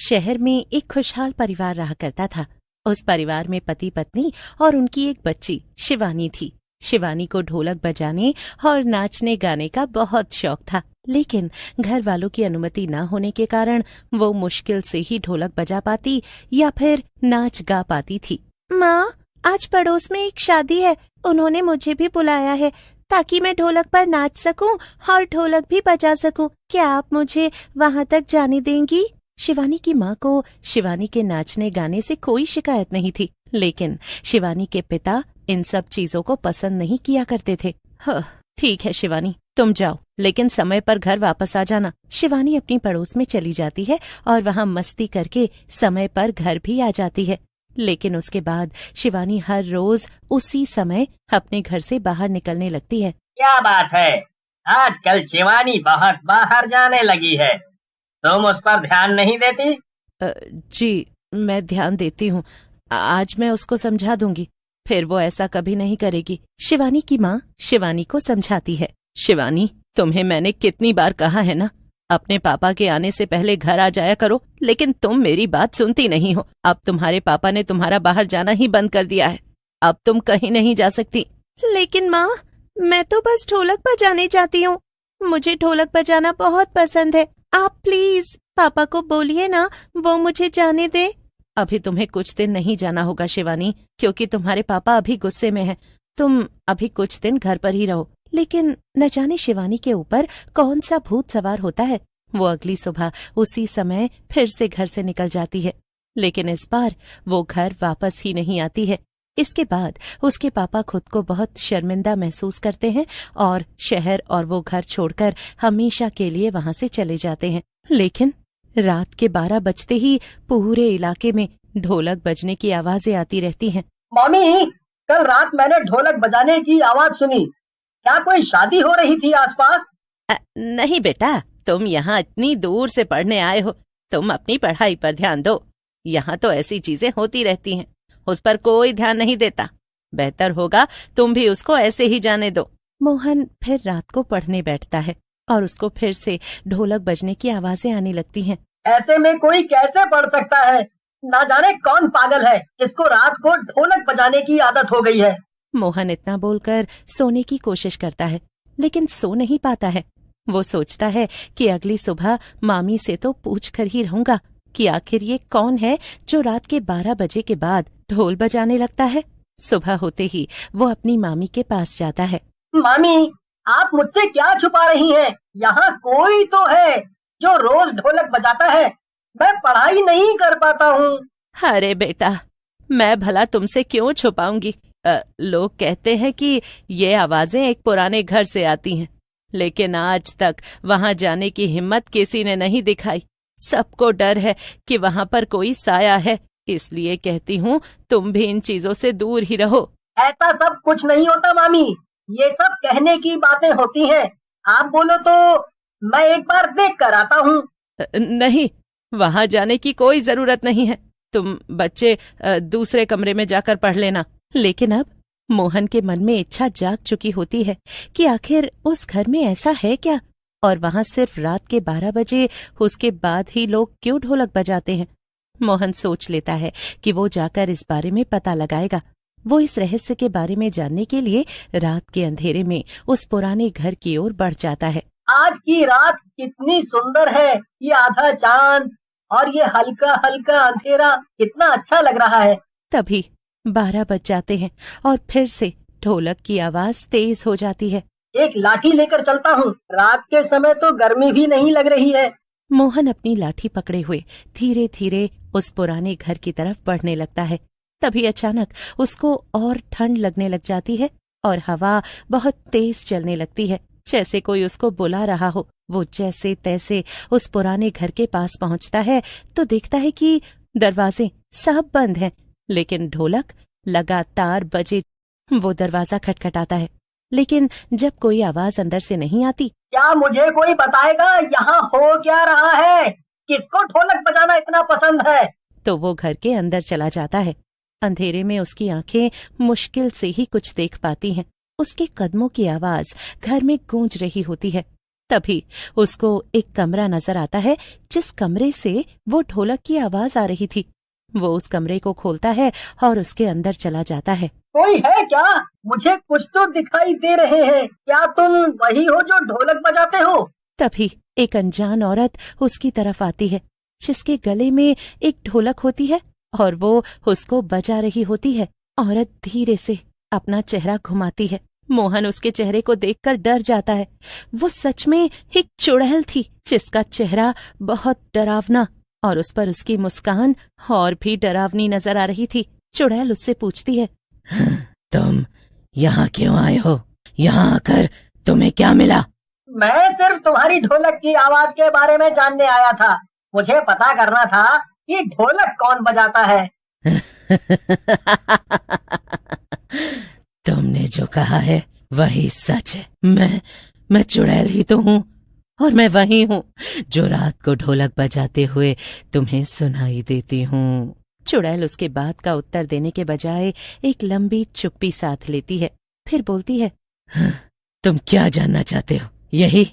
शहर में एक खुशहाल परिवार रहा करता था। उस परिवार में पति पत्नी और उनकी एक बच्ची शिवानी थी। शिवानी को ढोलक बजाने और नाचने गाने का बहुत शौक था, लेकिन घर वालों की अनुमति न होने के कारण वो मुश्किल से ही ढोलक बजा पाती या फिर नाच गा पाती थी। माँ, आज पड़ोस में एक शादी है, उन्होंने मुझे भी बुलाया है ताकि मैं ढोलक पर नाच सकूं और ढोलक भी बजा सकूं। क्या आप मुझे वहां तक जाने देंगी? शिवानी की माँ को शिवानी के नाचने गाने से कोई शिकायत नहीं थी, लेकिन शिवानी के पिता इन सब चीजों को पसंद नहीं किया करते थे। ठीक है शिवानी, तुम जाओ, लेकिन समय पर घर वापस आ जाना। शिवानी अपनी पड़ोस में चली जाती है और वहाँ मस्ती करके समय पर घर भी आ जाती है। लेकिन उसके बाद शिवानी हर रोज उसी समय अपने घर से बाहर निकलने लगती है। क्या बात है, आजकल शिवानी बहुत बाहर जाने लगी है, तुम उस पर ध्यान नहीं देती? जी, मैं ध्यान देती हूँ। आज मैं उसको समझा दूंगी, फिर वो ऐसा कभी नहीं करेगी। शिवानी की माँ शिवानी को समझाती है। शिवानी, तुम्हें मैंने कितनी बार कहा है ना, अपने पापा के आने से पहले घर आ जाया करो, लेकिन तुम मेरी बात सुनती नहीं हो। अब तुम्हारे पापा ने तुम्हारा बाहर जाना ही बंद कर दिया है, अब तुम कहीं नहीं जा सकती। लेकिन माँ, मैं तो बस ढोलक बजाने जाती हूँ, मुझे ढोलक बजाना बहुत पसंद है। आप प्लीज पापा को बोलिए ना, वो मुझे जाने दे। अभी तुम्हें कुछ दिन नहीं जाना होगा शिवानी, क्योंकि तुम्हारे पापा अभी गुस्से में हैं। तुम अभी कुछ दिन घर पर ही रहो। लेकिन न जाने शिवानी के ऊपर कौन सा भूत सवार होता है। वो अगली सुबह उसी समय फिर से घर से निकल जाती है, लेकिन इस बार वो घर वापस ही नहीं आती है। इसके बाद उसके पापा खुद को बहुत शर्मिंदा महसूस करते हैं और शहर और वो घर छोड़कर हमेशा के लिए वहां से चले जाते हैं। लेकिन रात के 12 बजते ही पूरे इलाके में ढोलक बजने की आवाजें आती रहती हैं। मम्मी, कल रात मैंने ढोलक बजाने की आवाज सुनी, क्या कोई शादी हो रही थी आसपास? नहीं बेटा, तुम यहाँ इतनी दूर से पढ़ने आए हो, तुम अपनी पढ़ाई पर ध्यान दो। यहाँ तो ऐसी चीजें होती रहती हैं, उस पर कोई ध्यान नहीं देता। बेहतर होगा तुम भी उसको ऐसे ही जाने दो। मोहन फिर रात को पढ़ने बैठता है और उसको फिर से ढोलक बजने की आवाजें आने लगती हैं। ऐसे में कोई कैसे पढ़ सकता है? ना जाने कौन पागल है जिसको रात को ढोलक बजाने की आदत हो गई है। मोहन इतना बोलकर सोने की कोशिश करता है, लेकिन सो नहीं पाता है। वो सोचता है कि अगली सुबह मामी से तो पूछ कर ही रहूंगा कि आखिर ये कौन है जो रात के 12 बजे के बाद ढोल बजाने लगता है। सुबह होते ही वो अपनी मामी के पास जाता है। मामी, आप मुझसे क्या छुपा रही हैं? यहाँ कोई तो है जो रोज ढोलक बजाता है, मैं पढ़ाई नहीं कर पाता हूँ। अरे बेटा, मैं भला तुमसे क्यों छुपाऊंगी? लोग कहते हैं कि ये आवाजें एक पुराने घर से आती हैं, लेकिन आज तक वहां जाने की हिम्मत किसी ने नहीं दिखाई। सबको डर है कि वहां पर कोई साया है, इसलिए कहती हूँ तुम भी इन चीजों से दूर ही रहो। ऐसा सब कुछ नहीं होता मामी, ये सब कहने की बातें होती हैं। आप बोलो तो मैं एक बार देख कर आता हूँ। नहीं, वहां जाने की कोई जरूरत नहीं है। तुम बच्चे दूसरे कमरे में जाकर पढ़ लेना। लेकिन अब मोहन के मन में इच्छा जाग चुकी होती है कि आखिर उस घर में ऐसा है क्या, और वहां सिर्फ रात के 12 बजे उसके बाद ही लोग क्यों ढोलक बजाते हैं। मोहन सोच लेता है कि वो जाकर इस बारे में पता लगाएगा। वो इस रहस्य के बारे में जानने के लिए रात के अंधेरे में उस पुराने घर की ओर बढ़ जाता है। आज की रात कितनी सुंदर है, ये आधा चांद और ये हल्का हल्का अंधेरा कितना अच्छा लग रहा है। तभी 12 बज जाते हैं और फिर से ढोलक की आवाज तेज हो जाती है। एक लाठी लेकर चलता हूँ, रात के समय तो गर्मी भी नहीं लग रही है। मोहन अपनी लाठी पकड़े हुए धीरे धीरे उस पुराने घर की तरफ बढ़ने लगता है। तभी अचानक उसको और ठंड लगने लग जाती है और हवा बहुत तेज चलने लगती है, जैसे कोई उसको बुला रहा हो। वो जैसे तैसे उस पुराने घर के पास पहुंचता है तो देखता है कि दरवाजे सब बंद हैं, लेकिन ढोलक लगातार बजे। वो दरवाजा खटखटाता है, लेकिन जब कोई आवाज अंदर से नहीं आती। क्या मुझे कोई बताएगा यहाँ हो क्या रहा है? किसको ढोलक बजाना इतना पसंद है? तो वो घर के अंदर चला जाता है। अंधेरे में उसकी आंखें मुश्किल से ही कुछ देख पाती हैं। उसके कदमों की आवाज घर में गूंज रही होती है। तभी उसको एक कमरा नजर आता है जिस कमरे से वो ढोलक की आवाज आ रही थी। वो उस कमरे को खोलता है और उसके अंदर चला जाता है। कोई है क्या? मुझे कुछ तो दिखाई दे रहे हैं। क्या तुम वही हो जो ढोलक बजाते हो? तभी एक अनजान औरत उसकी तरफ आती है जिसके गले में एक ढोलक होती है और वो उसको बजा रही होती है। औरत धीरे से अपना चेहरा घुमाती है। मोहन उसके चेहरे को देखकर डर जाता है। वो सच में एक चुड़ैल थी जिसका चेहरा बहुत डरावना और उस पर उसकी मुस्कान और भी डरावनी नजर आ रही थी। चुड़ैल उससे पूछती है, तुम यहाँ क्यों आए हो? यहाँ आकर तुम्हें क्या मिला? मैं सिर्फ तुम्हारी ढोलक की आवाज के बारे में जानने आया था। मुझे पता करना था कि ढोलक कौन बजाता है। तुमने जो कहा है वही सच है। मैं चुड़ैल ही तो हूँ और मैं वही हूँ जो रात को ढोलक बजाते हुए तुम्हें सुनाई देती हूँ। चुड़ैल उसके बात का उत्तर देने के बजाय एक लंबी चुप्पी साथ लेती है। फिर बोलती है, तुम क्या जानना चाहते हो? यही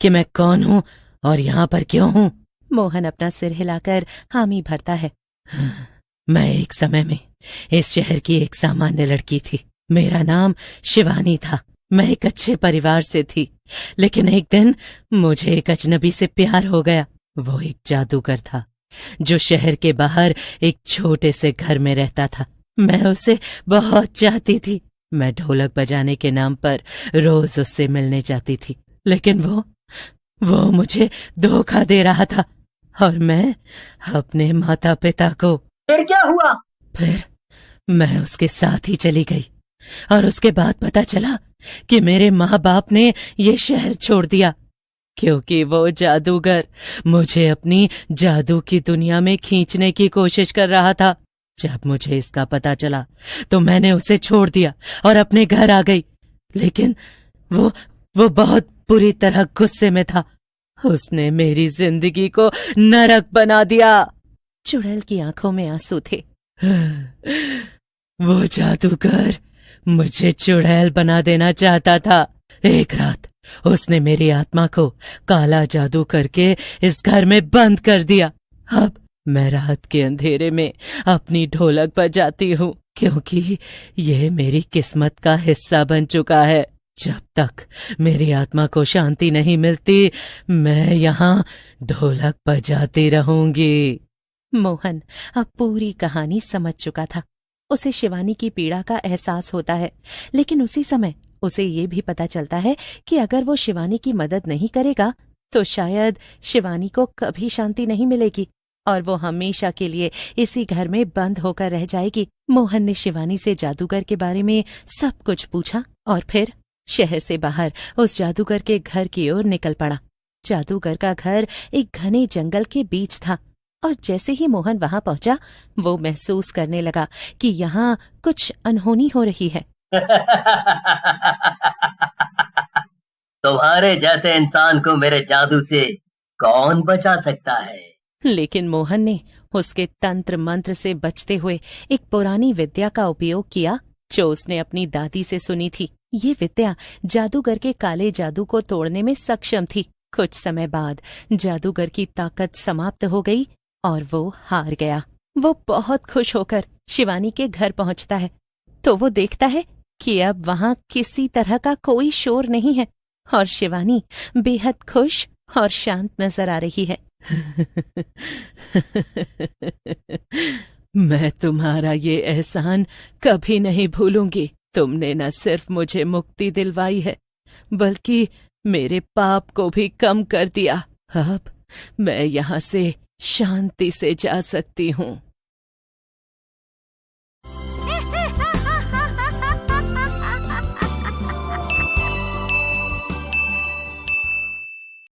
कि मैं कौन हूँ और यहाँ पर क्यों हूँ? मोहन अपना सिर हिलाकर हामी भरता है। मैं एक समय में इस शहर की एक सामान्य लड़की थी। मेरा नाम शिवानी था। मैं एक अच्छे परिवार से थी, लेकिन एक दिन मुझे एक अजनबी से प्यार हो गया। वो एक जादूगर था जो शहर के बाहर एक छोटे से घर में रहता था। मैं उसे बहुत चाहती थी। मैं ढोलक बजाने के नाम पर रोज उससे मिलने जाती थी, लेकिन वो मुझे धोखा दे रहा था और मैं अपने माता पिता को। फिर क्या हुआ? फिर मैं उसके साथ ही चली गई और उसके बाद पता चला कि मेरे माँ बाप ने ये शहर छोड़ दिया क्योंकि वो जादूगर मुझे अपनी जादू की दुनिया में खींचने की कोशिश कर रहा था। जब मुझे इसका पता चला तो मैंने उसे छोड़ दिया और अपने घर आ गई, लेकिन वो बहुत बुरी तरह गुस्से में था। उसने मेरी जिंदगी को नरक बना दिया। चुड़ैल की आंखों में आंसू थे। वो जादूगर मुझे चुड़ैल बना देना चाहता था। एक रात उसने मेरी आत्मा को काला जादू करके इस घर में बंद कर दिया। अब मैं रात के अंधेरे में अपनी ढोलक बजाती हूँ क्योंकि ये मेरी किस्मत का हिस्सा बन चुका है। जब तक मेरी आत्मा को शांति नहीं मिलती, मैं यहाँ ढोलक बजाती रहूंगी। मोहन अब पूरी कहानी समझ चुका था। उसे शिवानी की पीड़ा का एहसास होता है, लेकिन उसी समय उसे ये भी पता चलता है कि अगर वो शिवानी की मदद नहीं करेगा तो शायद शिवानी को कभी शांति नहीं मिलेगी और वो हमेशा के लिए इसी घर में बंद होकर रह जाएगी। मोहन ने शिवानी से जादूगर के बारे में सब कुछ पूछा और फिर शहर से बाहर उस जादूगर के घर की ओर निकल पड़ा। जादूगर का घर एक घने जंगल के बीच था और जैसे ही मोहन वहां पहुंचा, वो महसूस करने लगा कि यहाँ कुछ अनहोनी हो रही है। तुम्हारे जैसे इंसान को मेरे जादू से कौन बचा सकता है? लेकिन मोहन ने उसके तंत्र मंत्र से बचते हुए एक पुरानी विद्या का उपयोग किया जो उसने अपनी दादी से सुनी थी। ये विद्या जादूगर के काले जादू को तोड़ने में सक्षम थी। कुछ समय बाद जादूगर की ताकत समाप्त हो गई और वो हार गया। वो बहुत खुश होकर शिवानी के घर पहुंचता है तो वो देखता है कि अब वहां किसी तरह का कोई शोर नहीं है और शिवानी बेहद खुश और शांत नजर आ रही है। मैं तुम्हारा ये एहसान कभी नहीं भूलूंगी। तुमने न सिर्फ मुझे मुक्ति दिलवाई है बल्कि मेरे पाप को भी कम कर दिया। अब मैं यहाँ से शांति से जा सकती हूँ।